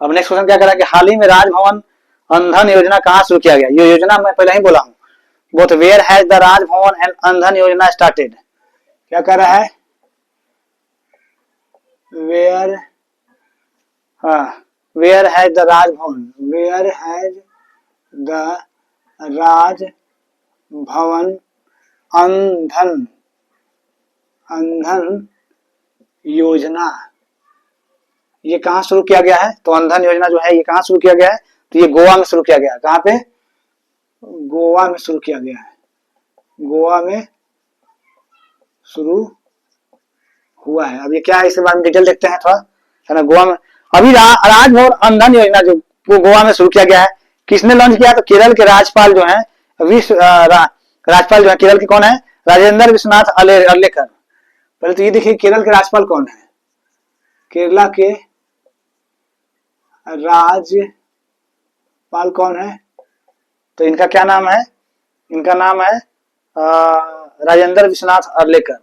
अब next question क्या कह रहा है कि हाल ही में राजभवन अंधन योजना कहाँ शुरू किया गया? ये योजना मैं पहले ही बोला हूँ, both where has the Raj Bhavan and Andhan Yojana started? क्या कह रहा है? वेयर, हाँ, where has the Raj Bhavan, where has the Raj Bhavan Andhan Andhan Yojana ये कहाँ शुरू किया गया है? तो अंधन योजना जो है ये कहाँ शुरू किया गया है? तो ये गोवा में शुरू किया गया है। कहाँ पे? गोवा में शुरू किया गया है, गोवा में शुरू हुआ है। अब ये क्या है इसके बारे में डिटेल देखते हैं थोड़ा, है ना। गोवा में अभी राजभवन अंधन योजना जो वो गोवा में शुरू किया गया है, किसने लॉन्च किया? तो केरल के राज्यपाल जो है राज्यपाल जो है केरल के कौन है? राजेंद्र विश्वनाथ अर्लेकर। पहले तो ये देखिए केरल के राज्यपाल कौन है? केरला के राज्यपाल कौन है? तो इनका क्या नाम है? इनका नाम है राजेंद्र विश्वनाथ अर्लेकर।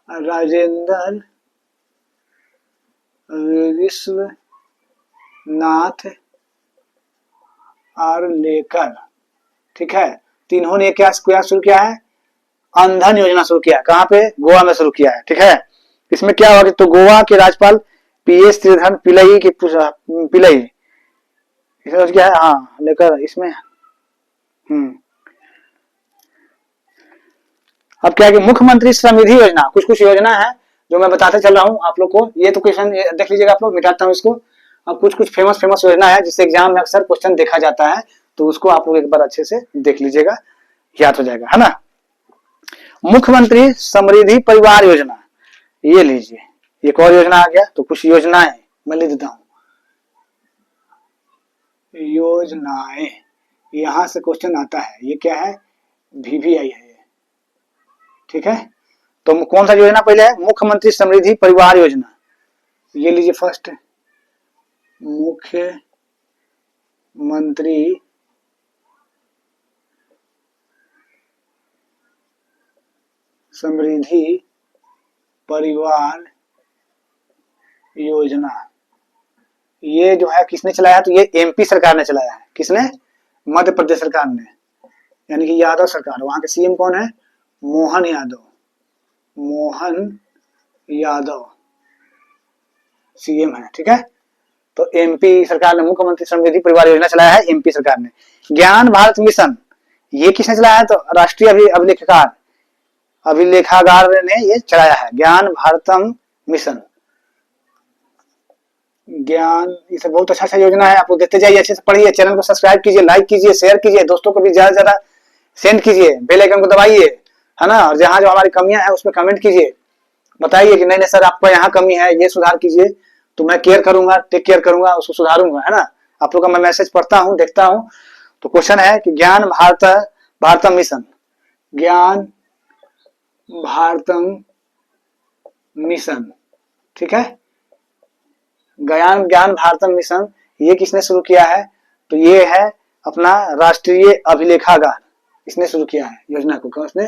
राजेंद्र विश्वनाथ अर्लेकर, ठीक है। तो इन्होंने क्या शुरू किया है? अंधन योजना शुरू किया। कहाँ पे? गोवा में शुरू किया है, ठीक है। इसमें क्या होगा? तो गोवा के राज्यपाल पीएस श्रीधरन पिल्लई की पिल्लई क्या है, हाँ लेकर इसमें अब क्या है कि मुख्यमंत्री श्रमनिधि योजना, कुछ कुछ योजना है जो मैं बताते चल रहा हूँ आप लोग को। ये तो क्वेश्चन देख लीजिएगा आप लोग, मिटाता हूँ इसको। अब कुछ कुछ फेमस योजना है जिससे एग्जाम में अक्सर क्वेश्चन देखा जाता है, तो उसको आप लोग एक बार अच्छे से देख लीजिएगा, याद हो जाएगा, है ना। मुख्यमंत्री समृद्धि परिवार योजना, ये लीजिए, एक और योजना आ गया। तो कुछ योजनाएं मैं लिख देता हूँ, योजनाएं, यहां से क्वेश्चन आता है। ये क्या है? VVI है, ठीक है। तो कौन सा योजना पहले है? मुख्यमंत्री समृद्धि परिवार योजना, ये लीजिए फर्स्ट, मुख्यमंत्री समृद्धि परिवार योजना, ये जो है किसने चलाया? तो ये MP सरकार ने चलाया है। किसने? मध्य प्रदेश सरकार ने, यानी कि यादव सरकार। वहां के CM कौन है? मोहन यादव CM है, ठीक है। तो MP सरकार ने मुख्यमंत्री समृद्धि परिवार योजना चलाया है, MP सरकार ने। ज्ञान भारत मिशन, ये किसने चलाया है? तो राष्ट्रीय अभिलेखागार ने ये चलाया है, ज्ञान भारतम मिशन। ज्ञान, ये सब बहुत अच्छा योजना है, आप लोग देखते जाइए, अच्छे से पढ़िए, चैनल को सब्सक्राइब कीजिए, लाइक कीजिए, शेयर कीजिए, दोस्तों को भी ज्यादा से ज्यादा सेंड कीजिए, बेल आइकन को दबाइए, है ना। और जहां जो हमारी कमियां हैं उसमें कमेंट कीजिए, बताइए कि नहीं नहीं सर आपको यहाँ कमी है, ये सुधार कीजिए, तो मैं केयर करूंगा, टेक केयर करूंगा, उसको सुधारूंगा, है ना। आप लोग का मैं मैसेज पढ़ता हूँ, देखता हूँ। तो क्वेश्चन है कि ज्ञान भारतम मिशन, ज्ञान भारतम मिशन, ठीक है। ज्ञान भारतम मिशन ये किसने शुरू किया है? तो ये है अपना राष्ट्रीय अभिलेखागार, इसने शुरू किया है योजना को। किसने?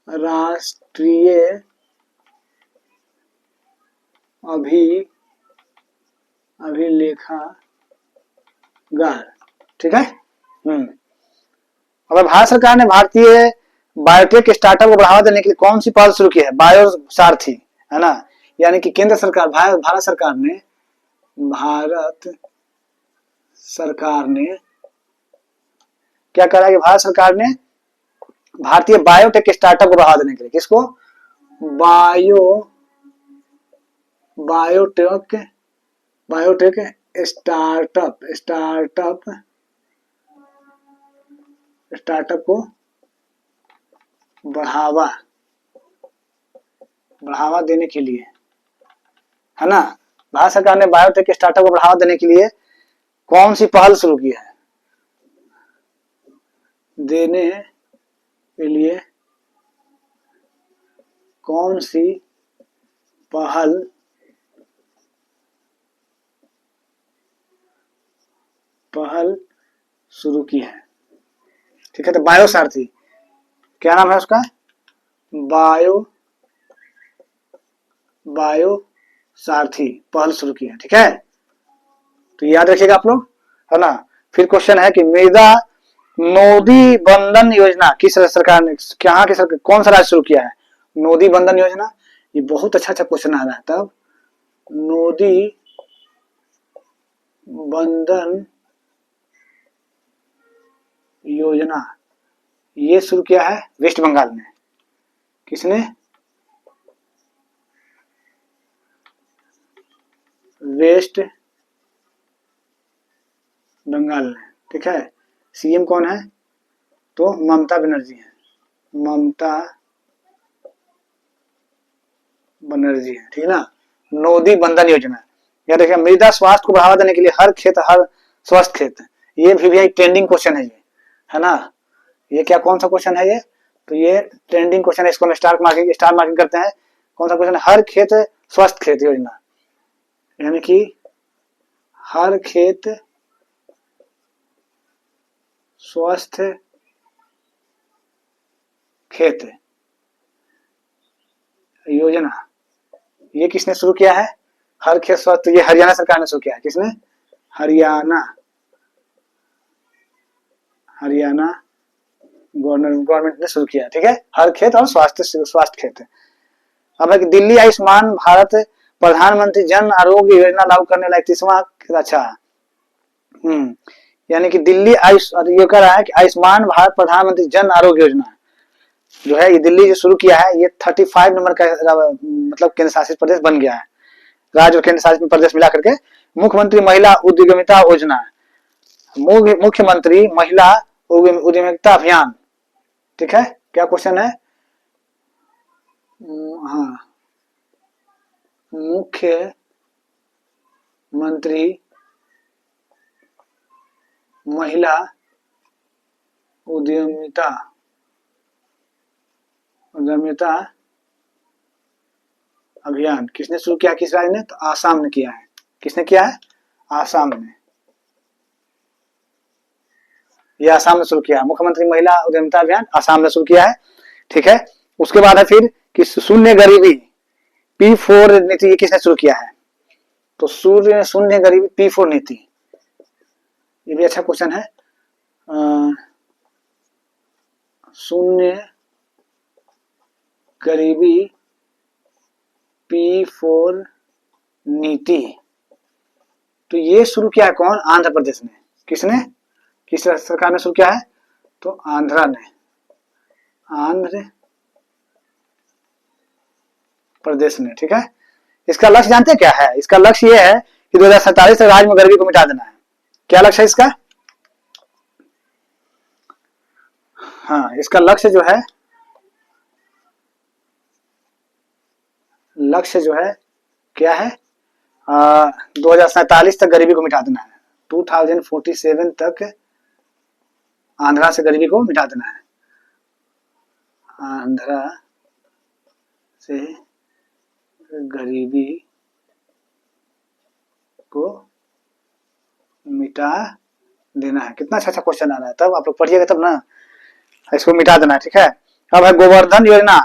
राष्ट्रीय अभिलेखागार, ठीक है। अब भारत सरकार ने भारतीय बायोटेक स्टार्टअप को बढ़ावा देने के लिए कौन सी पहल शुरू की है? बायोसारथी, है ना। यानी कि केंद्र सरकार, भारत सरकार ने क्या करा कि भारत सरकार ने भारतीय बायोटेक स्टार्टअप को बढ़ावा देने के लिए, किसको? बायोटेक स्टार्टअप को बढ़ावा देने के लिए, है ना। भारत सरकार ने बायोटेक स्टार्टअप को बढ़ावा देने के लिए कौन सी पहल शुरू की है? देने के लिए कौन सी पहल शुरू की है, ठीक है। तो बायोसारथी, क्या नाम है उसका? सारथी पहल शुरू की है। ठीक है, तो याद रखिएगा आप लोग, है ना। फिर क्वेश्चन है कि मृदा नोदी बंधन योजना किस सरकार ने, कहाँ की सरकार, कौन सा राज्य शुरू किया है? नोदी बंधन योजना, ये बहुत अच्छा क्वेश्चन आ रहा है। तब नोदी बंधन योजना ये शुरू किया है वेस्ट बंगाल में। किसने? वेस्ट बंगाल में। ठीक है, सीएम कौन है? तो ममता बनर्जी है, ममता बनर्जी है। ठीक है ना, नोदी बंधन योजना। या देखिए, मृदा स्वास्थ्य को बढ़ावा देने के लिए हर खेत हर स्वस्थ खेत, ये भी एक ट्रेंडिंग क्वेश्चन है, ये है ना। ये क्या, कौन सा क्वेश्चन है ये? तो ये ट्रेंडिंग क्वेश्चन है, इसको हम स्टार मार्किंग करते हैं। कौन सा क्वेश्चन है? हर खेत स्वस्थ खेत योजना, यानी कि हर खेत स्वस्थ खेत योजना, ये किसने शुरू किया है? हर खेत स्वस्थ, ये हरियाणा सरकार ने शुरू किया है। किसने? हरियाणा गवर्नमेंट ने शुरू किया। ठीक है, हर खेत और स्वास्थ्य खेत। अब है कि दिल्ली आयुष्मान भारत प्रधानमंत्री जन आरोग्य योजना लागू करने वाला 31वां, अच्छा, यानी कि दिल्ली ये कह रहा है कि आयुष्मान भारत प्रधानमंत्री जन आरोग्य योजना जो है, ये दिल्ली जो शुरू किया है, ये 35 नंबर का मतलब केंद्र शासित प्रदेश बन गया है। राज्य और केंद्र शासित प्रदेश मिला करके मुख्यमंत्री महिला उद्यमिता योजना, मुख्यमंत्री महिला उद्यमिता अभियान। ठीक है, क्या क्वेश्चन है? हाँ, मुख्यमंत्री महिला उद्यमिता अभियान किसने शुरू किया? किस राज्य ने? तो आसाम ने किया है। किसने किया है? आसाम ने। यह आसाम ने शुरू किया है, मुख्यमंत्री महिला उद्यमिता अभियान आसाम ने शुरू किया है। ठीक है, उसके बाद है फिर कि शून्य गरीबी P4 नीति, ये किसने शुरू किया है? तो शून्य गरीबी P4 नीति, ये भी अच्छा क्वेश्चन है। शून्य गरीबी P4 नीति, तो ये शुरू किया है कौन? आंध्र प्रदेश ने। किसने? किस सरकार ने शुरू किया है? तो आंध्र प्रदेश ने। ठीक है, इसका लक्ष्य जानते हैं क्या है? इसका लक्ष्य ये है कि 2047 तक राज्य में गरीबी को मिटा देना है। क्या लक्ष्य है इसका? हाँ, इसका लक्ष्य जो है, क्या है? 2047 तक गरीबी को मिटा देना है। 2047 तक आंध्रा से गरीबी को मिटा देना है। आंध्रा से गरीबी को मिटा देना है। कितना अच्छा क्वेश्चन आ रहा है, तब आप लोग पढ़िएगा तब ना, इसको मिटा देना है। ठीक है, अब है गोवर्धन योजना।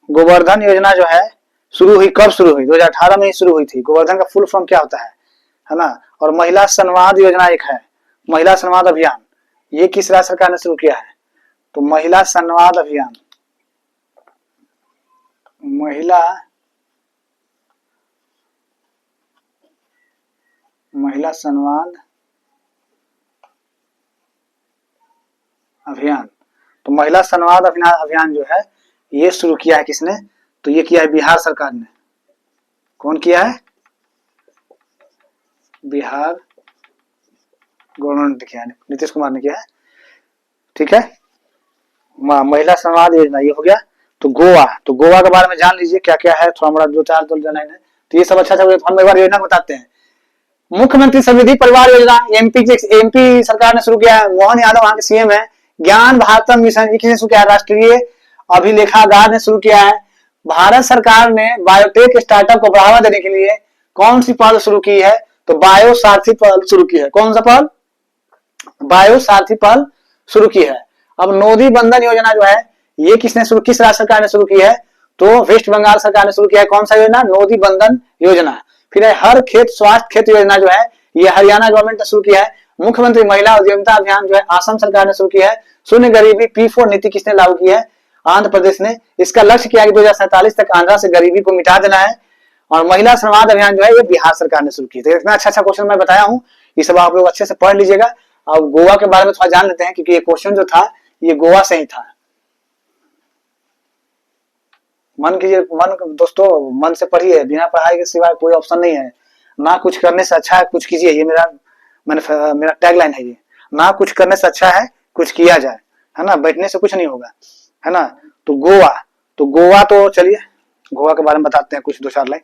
गोवर्धन योजना जो है शुरू हुई, कब शुरू हुई? 2018 में ही शुरू हुई थी। गोवर्धन का फुल फॉर्म क्या होता है ना। और महिला संवाद योजना एक है, महिला संवाद अभियान, ये किस राज्य सरकार ने शुरू किया है? तो महिला संवाद अभियान, महिला संवाद अभियान। तो महिला संवाद अभियान जो है, ये शुरू किया है किसने? तो ये किया है बिहार सरकार ने। कौन किया है? बिहार गवर्नमेंट ने किया है, नीतीश कुमार ने किया है। ठीक है, महिला संवाद योजना ये हो गया। तो गोवा के बारे में जान लीजिए क्या क्या है, थोड़ा मोड़ा 2-4 जाना है। तो ये सब अच्छा हम एक बार योजना बताते हैं। मुख्यमंत्री समृद्धि परिवार योजना एमपी सरकार ने शुरू किया है, मोहन यादव वहां के सीएम है। ज्ञान भारतम मिशन, ये किसने शुरू किया है? राष्ट्रीय अभिलेखागार ने शुरू किया है। भारत सरकार ने बायोटेक स्टार्टअप को बढ़ावा देने के लिए कौन सी पहल शुरू की है? तो बायो सारथी पहल शुरू की है। कौन सा पहल? बायो सारथी पहल शुरू की है। अब नोदी बंधन योजना जो है, ये किस राज्य सरकार ने शुरू की है? तो वेस्ट बंगाल सरकार ने शुरू किया है कौन सा योजना, नोदी बंधन योजना। फिर है हर खेत स्वास्थ्य खेत योजना जो है ये हरियाणा गवर्नमेंट ने शुरू किया है। मुख्यमंत्री महिला उद्यमिता अभियान जो है आसाम सरकार ने शुरू किया है। शून्य गरीबी P4 नीति किसने लागू की है, आंध्र प्रदेश ने। इसका लक्ष्य क्या है कि 2047 तक आंध्रा से गरीबी को मिटा देना है। और महिला संवाद अभियान जो है ये बिहार सरकार ने शुरू की। तो इतना अच्छा क्वेश्चन मैं बताया हूँ, ये सब आप लोग अच्छे से पढ़ लीजिएगा। अब गोवा के बारे में थोड़ा जान लेते हैं क्योंकि ये क्वेश्चन जो था ये गोवा से ही था। मन कीजिए, मन दोस्तों मन से पढ़िए, बिना पढ़ाई के सिवाय कोई ऑप्शन नहीं है। ना कुछ करने से अच्छा है कुछ कीजिए, ये मेरा टैगलाइन है ये। ना कुछ करने से अच्छा है कुछ किया जाए, है ना, बैठने से कुछ नहीं होगा, है ना। तो गोवा तो चलिए गोवा के बारे में बताते हैं कुछ 2-4 लाइन।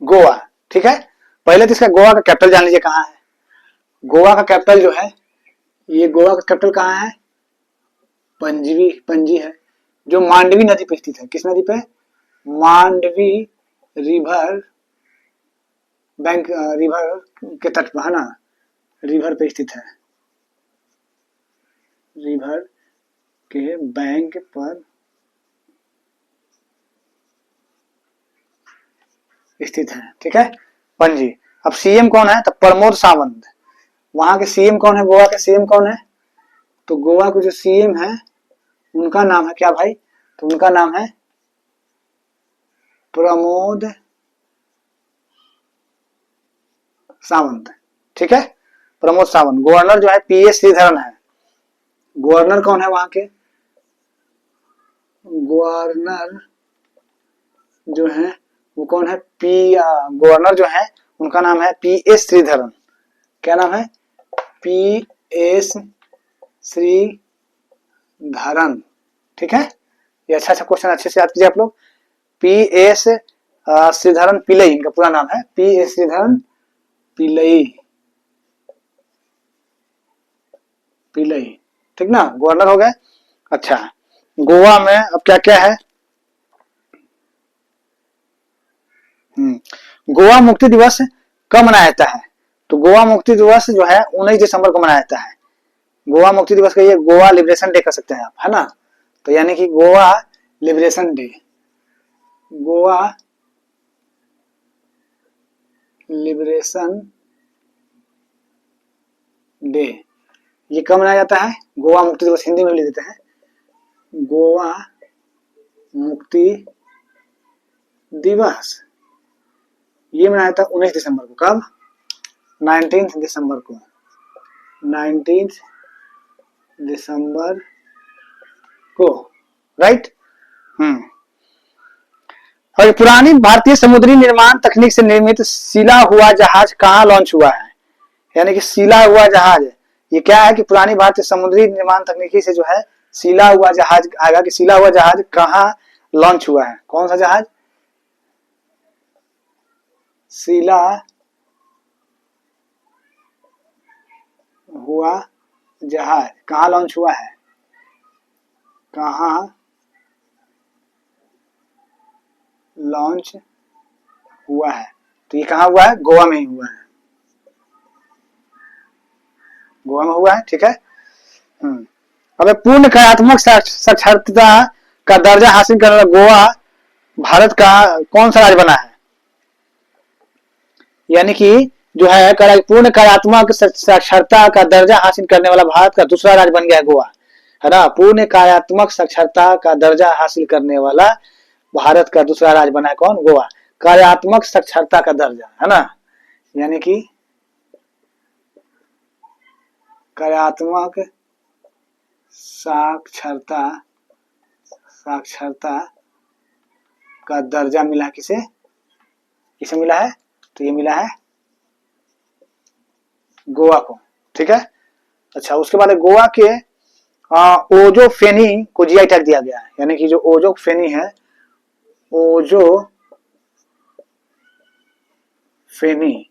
गोवा, ठीक है। पहले तो इसका गोवा का कैपिटल जान लीजिए कहाँ है। गोवा का कैपिटल जो है ये गोवा का कैपिटल कहाँ है, पणजी है, जो मांडवी नदी पे स्थित है। किस नदी पे, मांडवी रिवर बैंक, रिवर के तट पर, है ना, रिवर पे स्थित है, रिवर के बैंक पर स्थित है, ठीक है, पणजी। अब सीएम कौन है, तो प्रमोद सावंत। वहां के सीएम कौन है, गोवा के सीएम कौन है, तो गोवा के जो सीएम है उनका नाम है क्या भाई, तो उनका नाम है प्रमोद सावंत, ठीक है, प्रमोद सावंत। गवर्नर जो है PS श्रीधरन है। गवर्नर कौन है वहां के, गवर्नर जो है वो कौन है, गवर्नर जो है उनका नाम है PS श्रीधरन। क्या नाम है, PS श्रीधरन, ठीक है। ये अच्छा क्वेश्चन अच्छे से याद कीजिए आप लोग। PS श्रीधरन पिल्लई इनका पूरा नाम है, PS श्रीधरन पिल्लई, ठीक ना, गवर्नर हो गए। अच्छा, गोवा में अब क्या क्या है, गोवा मुक्ति दिवस कब मनाया जाता है, तो गोवा मुक्ति दिवस जो है 19 दिसंबर को मनाया जाता है। गोवा मुक्ति दिवस का ये गोवा लिबरेशन डे कर सकते हैं आप, है ना। तो यानी कि Goa liberation day, Goa liberation day ये कब मनाया जाता है, गोवा मुक्ति दिवस हिंदी में लिख देते हैं, गोवा मुक्ति दिवस ये मनाया था 19 दिसंबर को। कब, 19 दिसंबर को, 19 दिसंबर को, राइट। और पुरानी भारतीय समुद्री निर्माण तकनीक से निर्मित सिला हुआ जहाज कहाँ लॉन्च हुआ है, यानी कि सिला हुआ जहाज ये क्या है कि पुरानी भारतीय समुद्री निर्माण तकनीकी से जो है सिला हुआ जहाज आएगा कि सिला हुआ जहाज कहाँ लॉन्च हुआ है, कौन सा जहाज, सिला हुआ जहाज कहाँ लॉन्च हुआ है, कहाँ लॉन्च हुआ है, तो ये कहाँ हुआ है, गोवा में ही हुआ है, गोवा में हुआ है, ठीक है। अब पूर्ण कार्यात्मक साक्षरता का दर्जा हासिल करने वाला गोवा भारत का कौन सा राज्य बना है, यानी कि जो है पूर्ण कार्यात्मक साक्षरता का दर्जा हासिल करने वाला भारत का दूसरा राज्य बन गया है गोवा, है ना। पूर्ण कार्यात्मक साक्षरता का दर्जा हासिल करने वाला भारत का दूसरा राज्य बना है कौन, गोवा। कार्यात्मक साक्षरता का दर्जा, है ना, यानी कि कार्यात्मक साक्षरता का दर्जा मिला किसे, किसे मिला है, तो ये मिला है गोवा को, ठीक है। अच्छा, उसके बाद गोवा के ओजो फेनी को जीआई टैग दिया गया है, यानी कि जो ओजो फेनी है, ओजो फेनी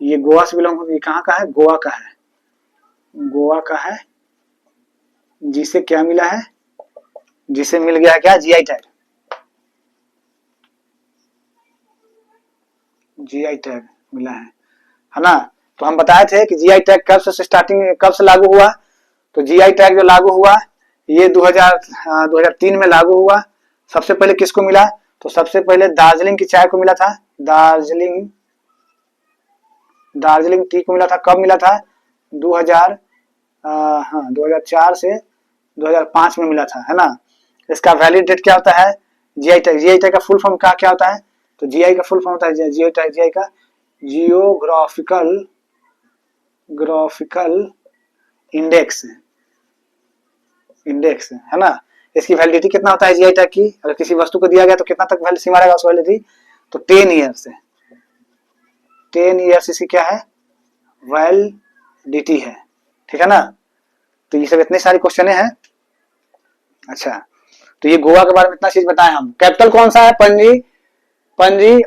ये गोवा से बिलोंग होती है, कहाँ का है, गोवा का है, गोवा का है, जिसे क्या मिला है, जिसे मिल गया है क्या, जीआई टैग, जीआई टैग मिला है ना। तो हम बताए थे कि जीआई टैग कब से लागू हुआ। तो जीआई टैग जो लागू हुआ ये 2003 में लागू हुआ। सबसे पहले किसको मिला? तो सबसे पहले दार्जिलिंग की चाय को मिला था। दार्जिलिंग टी को मिला था। कब मिला था? 2004 से 2005 में मिला था, है ना। इसका वैलिड डेट क्या होता है? जीआई टैग का फुल फॉर्म क्या होता है? तो जीआई का फुल फॉर्म होता है जीआई का ग्राफिकल इंडेक्स, है ना। इसकी वैलिडिटी कितना होता है जीआई टैग की? अगर किसी वस्तु को दिया गया तो कितना तक सीमा रहेगा उसकी वैलिडिटी? तो 10 ईयर्स है। 10 ईयर्स इसकी क्या है? वैलिडिटी है, ठीक है ना। तो ये सब इतने सारे क्वेश्चन हैं। अच्छा, तो ये गोवा के बारे में इतना चीज बताएं हम। कैपिटल कौन सा है? पणजी।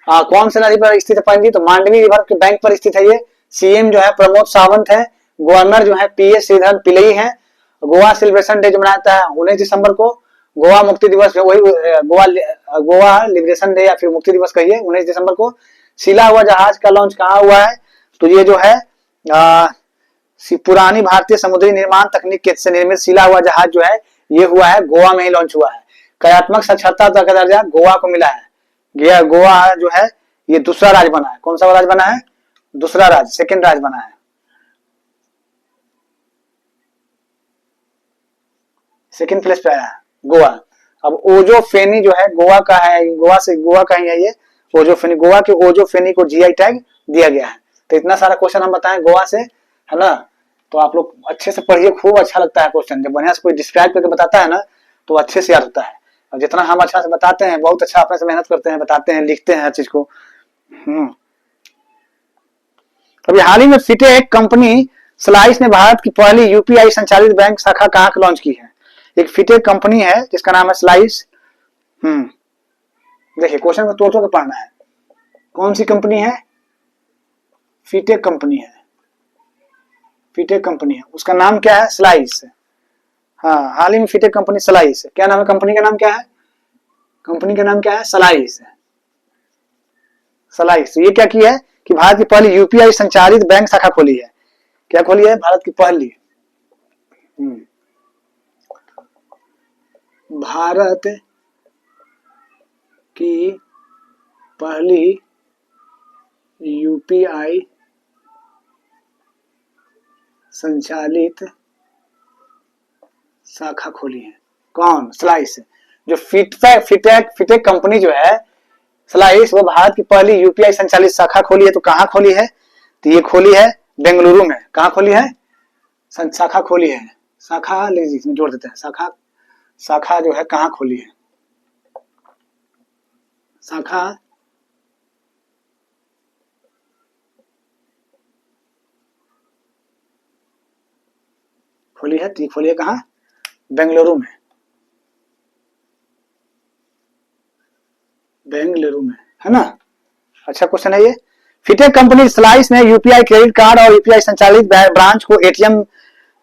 और कौन से नदी पर स्थित है पणजी? तो मांडवी रिवर के बैंक पर स्थित है ये। सीएम जो है प्रमोद सावंत है। गवर्नर जो है पीएस श्रीधरन पिल्लई है। गोवा सेलिब्रेशन डे जो मनाता है 19 दिसंबर को। गोवा मुक्ति दिवस जो वही गोवा लिबरेशन डे या फिर मुक्ति दिवस कहिए 19 दिसंबर को। सिला हुआ जहाज का लॉन्च कहाँ हुआ है? तो ये जो है पुरानी भारतीय समुद्री निर्माण तकनीक से निर्मित सिला हुआ जहाज जो है ये हुआ है गोवा में ही लॉन्च हुआ है। कार्यात्मक साक्षरता का दर्जा गोवा को मिला है। गोवा जो है ये दूसरा राज्य बना है। कौन सा राज्य बना है? दूसरा राज्य, सेकंड राज्य बना है। सेकंड प्लेस पे आया है गोवा। अब ओजोफेनी जो है गोवा का है, गोवा का ही है ये ओजोफेनी। गोवा के ओजोफेनी को जीआई टैग दिया गया है। तो इतना सारा क्वेश्चन हम बताएं गोवा से, है ना। तो आप लोग अच्छे से पढ़िए, खूब अच्छा लगता है क्वेश्चन जब बढ़िया से कोई डिस्क्राइब करके बताता है ना तो अच्छे से याद होता है। और जितना हम अच्छा से बताते हैं, बहुत अच्छा अपने से मेहनत करते हैं, बताते हैं, लिखते हैं हर चीज को। अभी हाल ही में फिटेक कंपनी स्लाइस ने भारत की पहली यूपीआई संचालित बैंक शाखा कहाँ लॉन्च की है? एक फिटेक कंपनी है जिसका नाम है स्लाइस। देखिए क्वेश्चन को तोड़ के पढ़ना है। कौन सी कंपनी है? फिटेक कंपनी है। फिटेक कंपनी है, उसका नाम क्या है? स्लाइस। हाँ, हाल ही में फिटेक कंपनी स्लाइस। क्या नाम है कंपनी का? नाम क्या है? कंपनी का नाम क्या है? स्लाइस। स्लाइस ये क्या की है कि भारत की पहली यूपीआई संचालित बैंक शाखा खोली है। क्या खोली है? भारत की पहली भारत की पहली यूपीआई संचालित शाखा खोली है। कौन? स्लाइस। जो फिटेक कंपनी जो है स्लाइस, वो भारत की पहली यूपीआई संचालित शाखा खोली है। तो कहाँ खोली है? तो ये खोली है बेंगलुरु में। कहाँ खोली है? शाखा खोली है। शाखा लीजिए इसमें जोड़ देते हैं। शाखा जो है कहाँ खोली है? शाखा खोली है। तो खोली है कहाँ? बेंगलुरु में। बेंगलुरु में, है ना। अच्छा क्वेश्चन है ये। फिटेक कंपनी स्लाइस ने यूपीआई क्रेडिट कार्ड और यूपीआई संचालित ब्रांच को एटीएम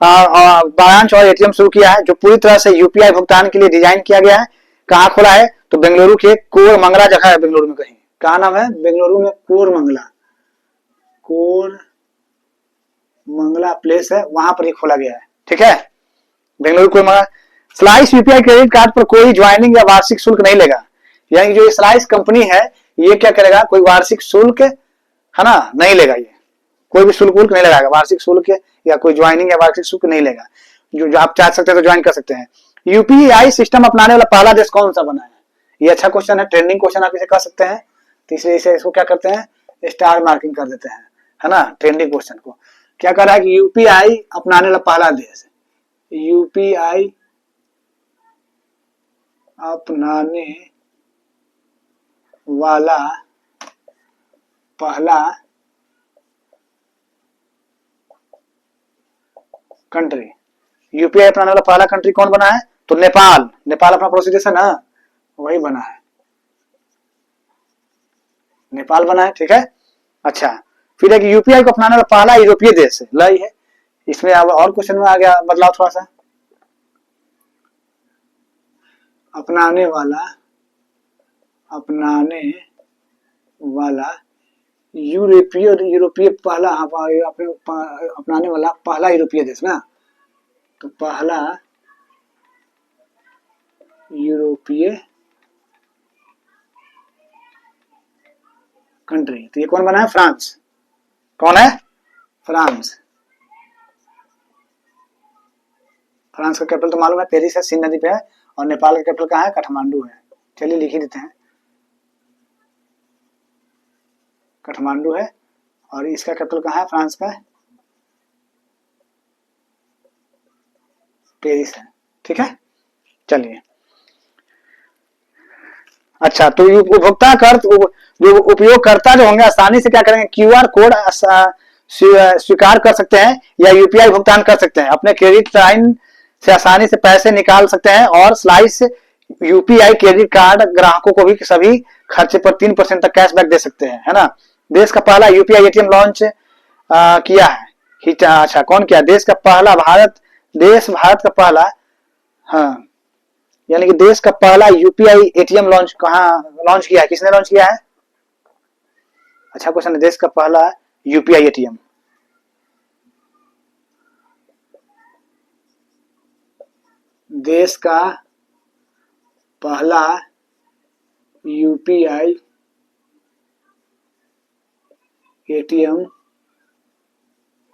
ब्रांच और एटीएम शुरू किया है जो पूरी तरह से यूपीआई भुगतान के लिए डिजाइन किया गया है। कहाँ खोला है? तो बेंगलुरु के कोरमंगला जगह है बेंगलुरु में कहीं। क्या नाम है? बेंगलुरु में कोरमंगला प्लेस है, वहां पर ये खोला गया है। ठीक है, Bengaluru Koramangala. Slice UPI credit card पर कोई ज्वाइनिंग या वार्षिक शुल्क नहीं लेगा। यानी जो स्लाइस कंपनी है ये क्या करेगा? कोई वार्षिक शुल्क, है ना, नहीं लेगा। ये कोई भी शुल्क नहीं लगाएगा। वार्षिक शुल्क या कोई ज्वाइनिंग या वार्षिक शुल्क नहीं लेगा। जो आप चाह सकते हैं तो ज्वाइन कर सकते हैं। यूपीआई सिस्टम अपनाने वाला पहला देश कौन सा बना है? ये अच्छा क्वेश्चन है, ट्रेंडिंग क्वेश्चन आप इसे कर सकते हैं। तो इसलिए इसे इसको क्या करते हैं? स्टार मार्किंग कर देते हैं, है ना। ट्रेंडिंग क्वेश्चन को क्या कर रहा है कि यूपीआई अपनाने वाला पहला देश, यूपीआई अपनाने वाला पहला कंट्री। यूपीआई अपनाने वाला पहला कंट्री कौन बना है? तो नेपाल। नेपाल अपना पड़ोसी देश है ना, वही बना है, नेपाल बना है। ठीक है, अच्छा फिर एक यूपीआई को अपनाने वाला पहला यूरोपीय देश लाई है। इसमें अब और क्वेश्चन में आ गया बदलाव थोड़ा सा। अपनाने वाला यूरोपीय यूरोपीय पहला अपनाने वाला पहला यूरोपीय देश ना, तो पहला यूरोपीय कंट्री, तो ये कौन बना है? फ्रांस। कौन है? फ्रांस। फ्रांस का कैपिटल तो मालूम है, पेरिस है, सिंध नदी पे है। और नेपाल का कैपिटल कहाँ है? काठमांडू है। चलिए लिख ही देते हैं, काठमांडू है। और इसका कैपिटल कहाँ है? फ्रांस का पेरिस है। ठीक है, चलिए। अच्छा, तो उपभोक्ता कर जो उपयोगकर्ता जो होंगे आसानी से क्या करेंगे? क्यूआर कोड स्वीकार कर सकते हैं या यूपीआई भुगतान कर सकते हैं। अपने क्रेडिट लाइन से आसानी से पैसे निकाल सकते हैं और स्लाइस यूपीआई क्रेडिट कार्ड ग्राहकों को भी सभी खर्चे पर 3% तक कैशबैक दे सकते हैं, है ना। देश का पहला यूपीआई एटीएम लॉन्च किया है। अच्छा, कौन किया? देश का पहला भारत का पहला, हाँ, यानी कि देश का पहला यूपीआई एटीएम लॉन्च कहाँ लॉन्च किया है? किसने लॉन्च किया है? अच्छा क्वेश्चन है। देश का पहला यूपीआई एटीएम, देश का पहला यूपीआई एटीएम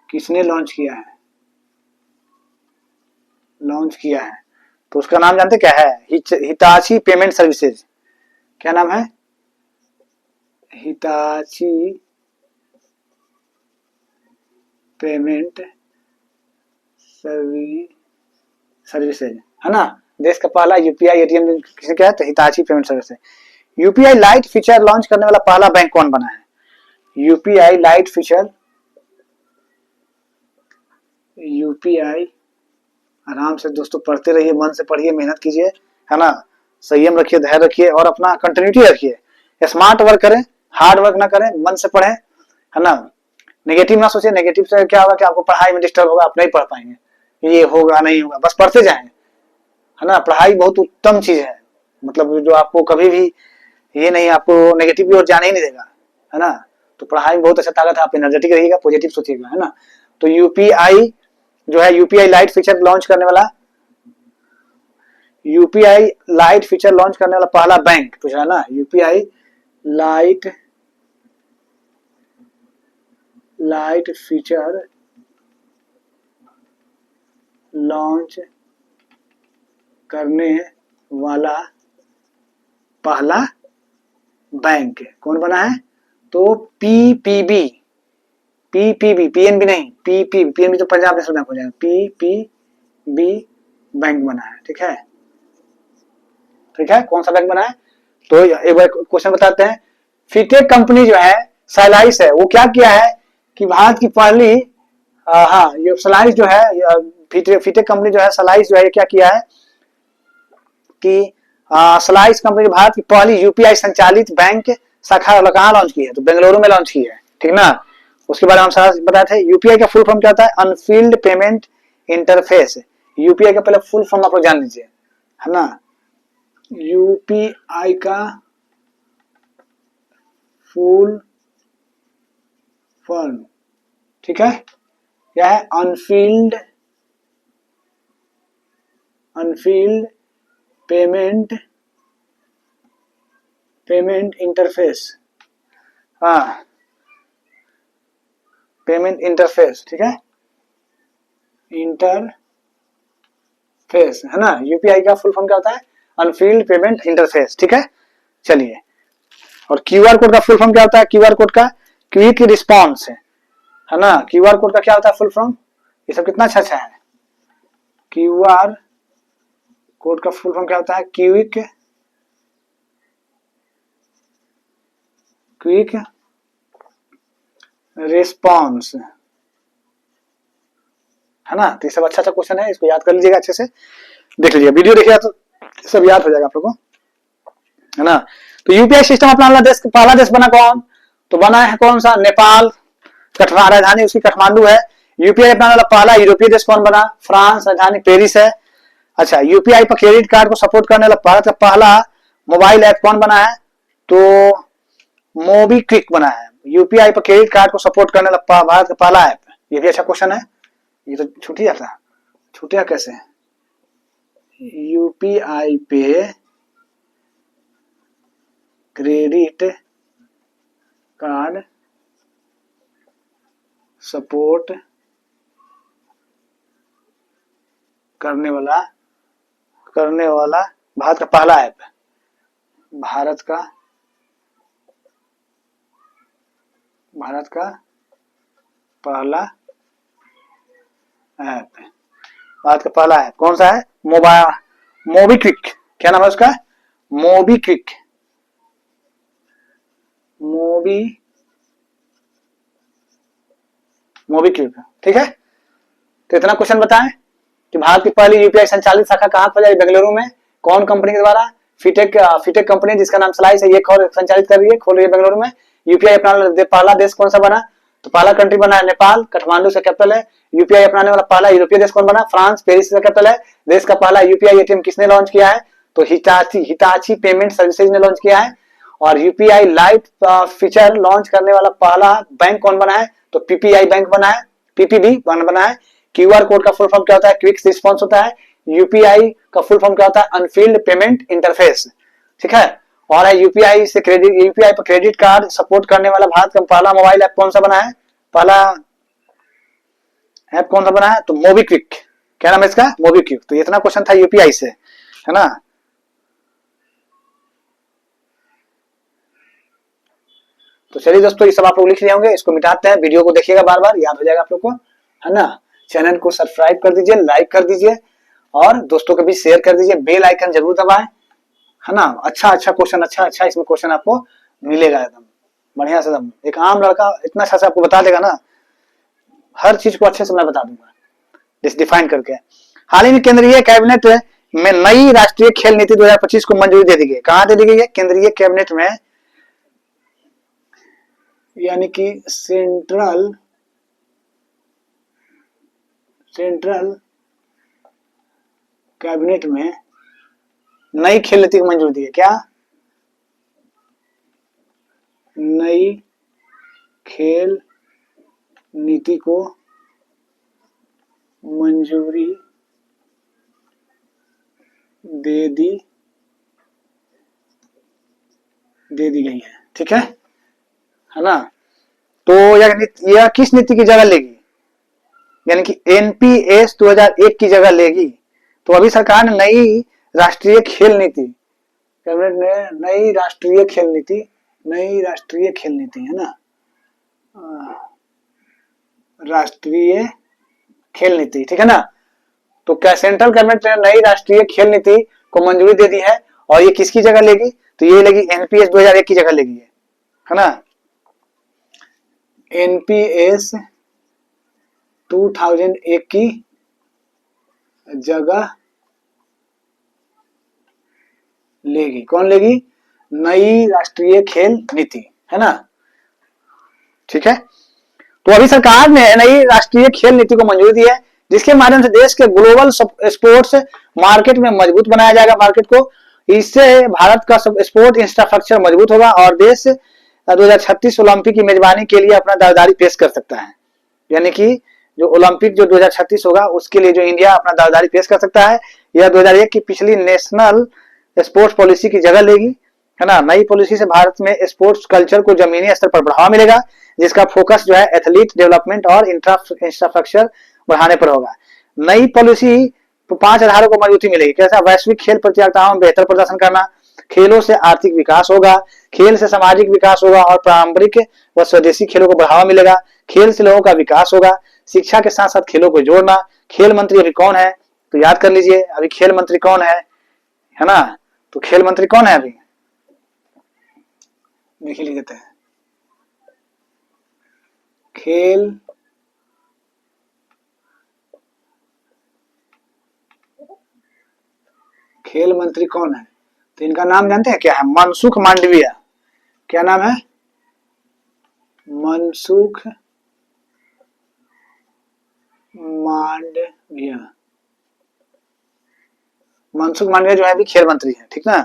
किसने लॉन्च किया है? लॉन्च किया है, तो उसका नाम जानते क्या है? Hitachi payment services. क्या नाम है? हिताची पेमेंट सर्विसेज, है ना। देश का पहला यूपीआई एटीएम किसने किया है? तो Hitachi payment services. UPI light feature launch करने वाला पहला बैंक कौन बना है? यूपीआई लाइट फीचर, यूपीआई, आराम से दोस्तों पढ़ते रहिए, मन से पढ़िए, मेहनत कीजिए, है ना। संयम रखिए, धैर्य रखिए और अपना कंटिन्यूटी रखिए। स्मार्ट वर्क करें, हार्ड वर्क ना करें, मन से पढ़ें, है ना। नेगेटिव ना सोचिए, नेगेटिव से क्या होगा कि आपको पढ़ाई में डिस्टर्ब होगा, आप नहीं पढ़ पाएंगे, ये होगा नहीं होगा, बस पढ़ते जाएं, है ना। पढ़ाई बहुत उत्तम चीज है, मतलब जो आपको कभी भी ये नहीं, आपको नेगेटिव की ओर जाने ही नहीं देगा, है ना। तो पढ़ाई में बहुत अच्छा ताकत है, आप एनर्जेटिक रहिएगा, पॉजिटिव सोचिएगा, है ना। तो यूपीआई जो है, यूपीआई लाइट फीचर लॉन्च करने वाला, यूपीआई लाइट फीचर लॉन्च करने वाला पहला बैंक पूछ रहा है ना। यूपीआई लाइट फीचर लॉन्च करने वाला पहला बैंक कौन बना है? तो पीपीबी, पीएनबी नहीं, पीएनबी तो पंजाब नेशनल बैंक हो जाएगा, पीपीबी बैंक बना है। ठीक है, ठीक है, कौन सा बैंक बना है? तो एक बार क्वेश्चन बताते हैं। फिटेक कंपनी जो है, सलाइस है, वो क्या किया है कि भारत की पहली, हाँ, ये सलाइस जो है, फिटेक कंपनी जो है, सलाइस जो है, ये क्या किया है कि सलाइस कंपनी भारत की पहली यूपीआई संचालित बैंक शाखा कहाँ लॉन्च की है? तो बेंगलुरु में लॉन्च की है, ठीक ना। उसके बारे में हम सारा बताए थे। यूपीआई का फुल फॉर्म क्या होता है? Unfilled payment interface. यूपीआई का पहले फुल फॉर्म आप लोग जान लीजिए, है ना। यूपीआई का फुल फॉर्म, ठीक है, क्या है? अनफील्ड पेमेंट इंटरफेस, हाँ, पेमेंट इंटरफेस, ठीक है, इंटरफेस, है ना। यूपीआई का फुल फॉर्म क्या होता है? अनफील्ड पेमेंट इंटरफेस, ठीक है, चलिए। और क्यूआर कोड का फुल फॉर्म क्या होता है? क्यूआर कोड का क्विक रिस्पॉन्स, है ना। क्यूआर कोड का क्या होता है फुल फॉर्म? ये सब कितना अच्छा है। क्यूआर कोड का फुल फॉर्म क्या होता है? क्विक रिस्पॉन्स, है ना। तो ये सब अच्छा क्वेश्चन है, इसको याद कर लीजिएगा, अच्छे से देख लीजिएगा, वीडियो देखिएगा तो सब याद हो जाएगा आप लोगों को, है ना। तो यूपीआई सिस्टम अपना वाला देश, पहला देश बना कौन? तो बना है कौन सा? नेपाल। राजधानी उसकी काठमांडू है। यूपीआई अपना वाला पहला यूरोपीय देश कौन बना? फ्रांस। राजधानी पेरिस है। अच्छा, यूपीआई पर क्रेडिट कार्ड को सपोर्ट करने वाला भारत का पहला मोबाइल ऐप कौन बना है? तो मोबीक्विक बना है। यूपीआई पर क्रेडिट कार्ड को सपोर्ट करने वाला भारत का पहला ऐप। ये भी अच्छा क्वेश्चन है, ये तो छूट ही जाता, छूटेगा कैसे। यूपीआई पे क्रेडिट कार्ड सपोर्ट करने वाला भारत का पहला ऐप, भारत का पहला ऐप, भारत का पहला ऐप कौन सा है? मोबीक्विक। क्या नाम है उसका? मोबीक्विक। मोबीक्विक, ठीक है। तो इतना क्वेश्चन बताएं कि भारत की पहली यूपीआई संचालित शाखा कहाँ खोला जाए? बेंगलुरु में। कौन कंपनी के द्वारा? फिटेक कंपनी जिसका नाम स्लाइस है, ये संचालित कर रही है, खोल रही है बेंगलुरु में। यूपीआई अपनाने पहला देश कौन सा बना? तो पहला कंट्री बना है नेपाल, काठमांडू से कैपिटल है। यूपीआई अपनाने वाला पहला यूरोपीय देश कौन बना? फ्रांस, पेरिस से कैपिटल है। देश का पहला यूपीआई एटीएम किसने लॉन्च किया है? तो हिताची पेमेंट सर्विसेज ने लॉन्च किया है। और यूपीआई लाइट फीचर लॉन्च करने वाला पहला बैंक कौन बना है? तो पीपीआई बैंक बना है, पीपीबी बना है। क्यूआर कोड का फुल फॉर्म क्या होता है? क्विक रिस्पॉन्स होता है। यूपीआई का फुल फॉर्म क्या होता है? अनफील्ड पेमेंट इंटरफेस, ठीक है। और है यूपीआई पर क्रेडिट कार्ड सपोर्ट करने वाला भारत का पहला मोबाइल ऐप कौन सा बना है? पहला ऐप कौन सा बना है? तो मोबीक्विक। क्या नाम है इसका? मोबीक्विक। तो इतना क्वेश्चन था यूपीआई से, है ना। तो चलिए दोस्तों, ये सब आप लोग लिख लिए होंगे, इसको मिटाते हैं। वीडियो को देखिएगा बार बार, याद हो जाएगा आप लोग को, है ना। चैनल को सब्सक्राइब कर दीजिए, लाइक कर दीजिए और दोस्तों के बीच शेयर कर दीजिए। बेल आइकन जरूर दबाएं, है ना। अच्छा क्वेश्चन, अच्छा इसमें क्वेश्चन आपको मिलेगा एकदम बढ़िया से। एकदम एक आम लड़का इतना अच्छा से आपको बता देगा ना, हर चीज को अच्छे से मैं बता दूंगा डिफाइन करके। हाल ही में केंद्रीय कैबिनेट में नई राष्ट्रीय खेल नीति 2025 को मंजूरी दे दी गई। कहां दे दी गई है? केंद्रीय कैबिनेट में, यानी कि सेंट्रल कैबिनेट में नई खेल नीति को मंजूरी दी है। क्या? नई खेल नीति को मंजूरी दे दी गई है, ठीक है ना। तो यह किस नीति की जगह लेगी? यानी कि एनपीएस 2001 की जगह लेगी। तो अभी सरकार ने नई राष्ट्रीय खेल नीति, कैबिनेट ने नई राष्ट्रीय खेल नीति, है ना, राष्ट्रीय खेल नीति, ठीक है ना। तो क्या सेंट्रल कैबिनेट ने नई राष्ट्रीय खेल नीति को मंजूरी दे दी है और ये किसकी जगह लेगी? तो ये लेगी एनपीएस 2001 की जगह लेगी, है ना। एनपीएस 2001 की जगह लेगी। कौन लेगी? नई राष्ट्रीय खेल नीति, है ना, ठीक है। तो अभी सरकार ने नई राष्ट्रीय खेल नीति को मंजूरी दी है, जिसके माध्यम से देश के ग्लोबल स्पोर्ट्स मार्केट में मजबूत बनाया जाएगा मार्केट को। इससे भारत का स्पोर्ट इंफ्रास्ट्रक्चर मजबूत होगा और देश 2036 ओलंपिक की मेजबानी के लिए अपना दावेदारी पेश कर सकता है। यानी कि जो ओलंपिक जो 2036 होगा उसके लिए जो इंडिया अपना दावेदारी पेश कर सकता है, यह 2001 की पिछली नेशनल स्पोर्ट्स पॉलिसी की जगह लेगी, है ना। नई पॉलिसी से भारत में स्पोर्ट्स कल्चर को जमीनी स्तर पर बढ़ावा मिलेगा, जिसका फोकस जो है एथलीट डेवलपमेंट और इंफ्रास्ट्रक्चर बढ़ाने पर होगा। नई पॉलिसी 5 आधारों को मजबूती मिलेगी। कैसा? वैश्विक खेल प्रतियोगिताओं में बेहतर प्रदर्शन करना, खेलों से आर्थिक विकास होगा, खेल से सामाजिक विकास होगा और पारंपरिक व स्वदेशी खेलों को बढ़ावा मिलेगा, खेल से लोगों का विकास होगा, शिक्षा के साथ साथ खेलों को जोड़ना। खेल मंत्री अभी कौन है? तो याद कर लीजिए अभी खेल मंत्री कौन है ना। तो खेल मंत्री कौन है अभी? देख लेते हैं। खेल मंत्री कौन है? तो इनका नाम जानते हैं क्या है? मनसुख मांडविया। क्या नाम है? मनसुख मांडविया। मनसुख मांडविया जो है अभी खेल मंत्री है, ठीक ना।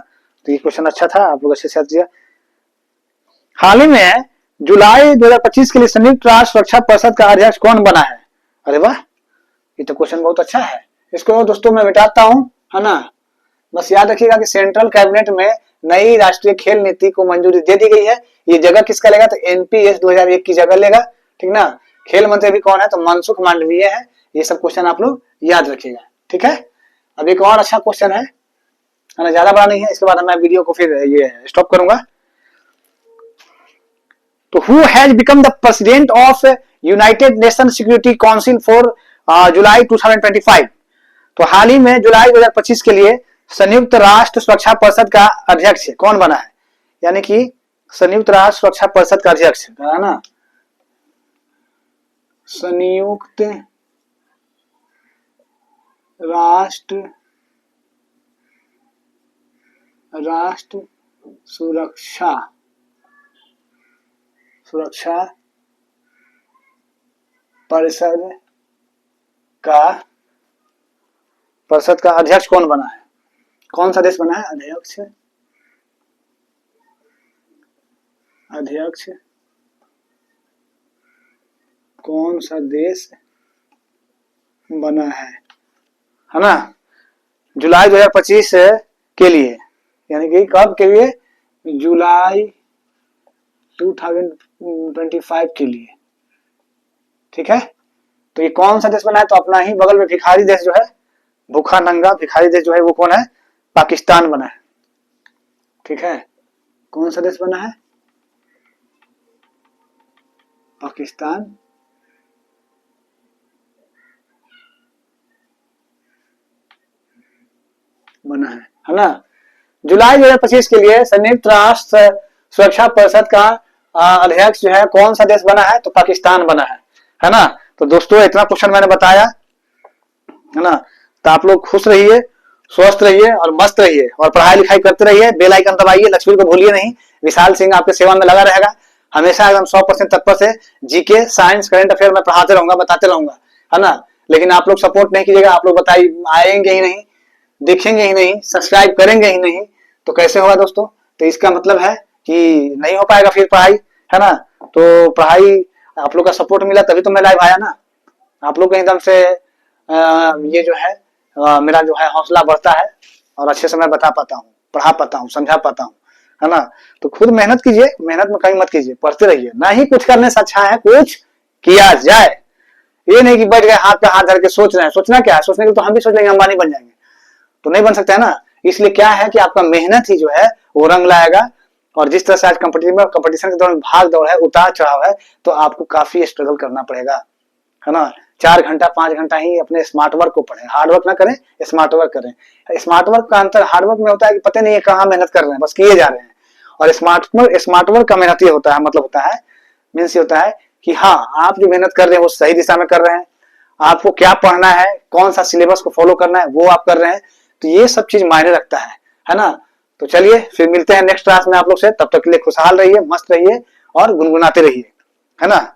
तो ये क्वेश्चन अच्छा था, आप लोग अच्छे से याद किया। हाल ही में जुलाई 2025 के लिए संयुक्त राष्ट्र सुरक्षा परिषद का अध्यक्ष कौन बना है? अरे वाह, ये तो क्वेश्चन बहुत अच्छा है। इसको दोस्तों मैं मिटाता हूं, है ना। बस याद रखिएगा कि सेंट्रल कैबिनेट में नई राष्ट्रीय खेल नीति को मंजूरी दे दी गई है। ये जगह किसका लेगा? तो एनपीएस 2001 की जगह लेगा, ठीक ना। खेल मंत्री भी कौन है? तो मनसुख मांडवीय है। ये सब क्वेश्चन आप लोग याद रखिएगा, ठीक है। अब एक और अच्छा क्वेश्चन है ना, ज्यादा बड़ा नहीं है, इसके बाद मैं वीडियो को फिर ये स्टॉप करूंगा। तो who has become the president of United nation security council for जुलाई 2025? तो हाल ही में जुलाई 2025 के लिए संयुक्त राष्ट्र सुरक्षा परिषद का अध्यक्ष कौन बना है? यानी कि संयुक्त राष्ट्र सुरक्षा परिषद का अध्यक्ष है ना, संयुक्त राष्ट्र सुरक्षा परिषद का अध्यक्ष कौन बना है? कौन सा देश बना है अध्यक्ष कौन सा देश बना है ना, जुलाई 2025 के लिए, यानी कि कब के लिए? जुलाई 2025 के लिए, ठीक है। तो ये कौन सा देश बना है? तो अपना ही बगल में भिखारी देश जो है, भूखा नंगा भिखारी देश जो है, वो कौन है? पाकिस्तान बना है, ठीक है। कौन सा देश बना है? पाकिस्तान बना है ना। जुलाई 2025 के लिए संयुक्त राष्ट्र सुरक्षा परिषद का अध्यक्ष जो है कौन सा देश बना है? तो पाकिस्तान बना है ना। तो दोस्तों इतना क्वेश्चन मैंने बताया, है ना। तो आप लोग खुश रहिए, स्वस्थ रहिए और मस्त रहिए और पढ़ाई लिखाई करते रहिए। बेल आइकन दबाइए, लक्ष्मी को भूलिए नहीं। विशाल सिंह आपके सेवा में लगा रहेगा, हमेशा एकदम 100% तत्पर से जीके, साइंस, करंट अफेयर में पढ़ाते रहूंगा, बताते रहूंगा, है ना। लेकिन आप लोग सपोर्ट नहीं कीजिएगा, आप लोग बताइए, आएंगे ही नहीं, देखेंगे ही नहीं, सब्सक्राइब करेंगे ही नहीं, तो कैसे होगा दोस्तों? तो इसका मतलब है कि नहीं हो पाएगा फिर पढ़ाई, है ना। तो पढ़ाई आप लोग का सपोर्ट मिला तभी तो मैं लाइव आया ना। आप लोग एकदम से ये जो है मेरा जो है हौसला बढ़ता है और अच्छे से मैं बता पाता हूँ, पढ़ा पाता हूँ, समझा पाता हूँ, है ना। तो खुद मेहनत कीजिए, मेहनत में कहीं मत कीजिए, पढ़ते रहिए। ना ही कुछ करने से अच्छा है कुछ किया जाए। ये नहीं कि बैठ गए हाथ पे हाथ धर के सोच रहे हैं। सोचना क्या है? सोचने के तो हम भी सोच लेंगे अंबानी बन जाएंगे, तो नहीं बन सकता है ना। इसलिए क्या है कि आपका मेहनत ही जो है वो रंग लाएगा। और जिस तरह से आज कंपटीशन के दौरान भाग दौड़ है, उतार चढ़ाव है, तो आपको काफी स्ट्रगल करना पड़ेगा, है ना। 4 घंटा 5 घंटा ही अपने स्मार्ट वर्क को पढ़ें, हार्ड वर्क ना करें, स्मार्ट वर्क करें। स्मार्ट वर्क का अंतर हार्ड वर्क में होता है कि पता नहीं है कहाँ मेहनत कर रहे हैं, बस किए जा रहे हैं। और स्मार्ट वर्क का मेहनत ये होता है, मतलब होता है, मीन्स ये होता है कि हाँ, आप जो मेहनत कर रहे हैं वो सही दिशा में कर रहे हैं, आपको क्या पढ़ना है, कौन सा सिलेबस को फॉलो करना है, वो आप कर रहे हैं। तो ये सब चीज मायने रखता है ना। तो चलिए फिर मिलते हैं नेक्स्ट क्लास में आप लोग से। तब तक के लिए खुशहाल रहिए, मस्त रहिए और गुनगुनाते रहिए, है ना।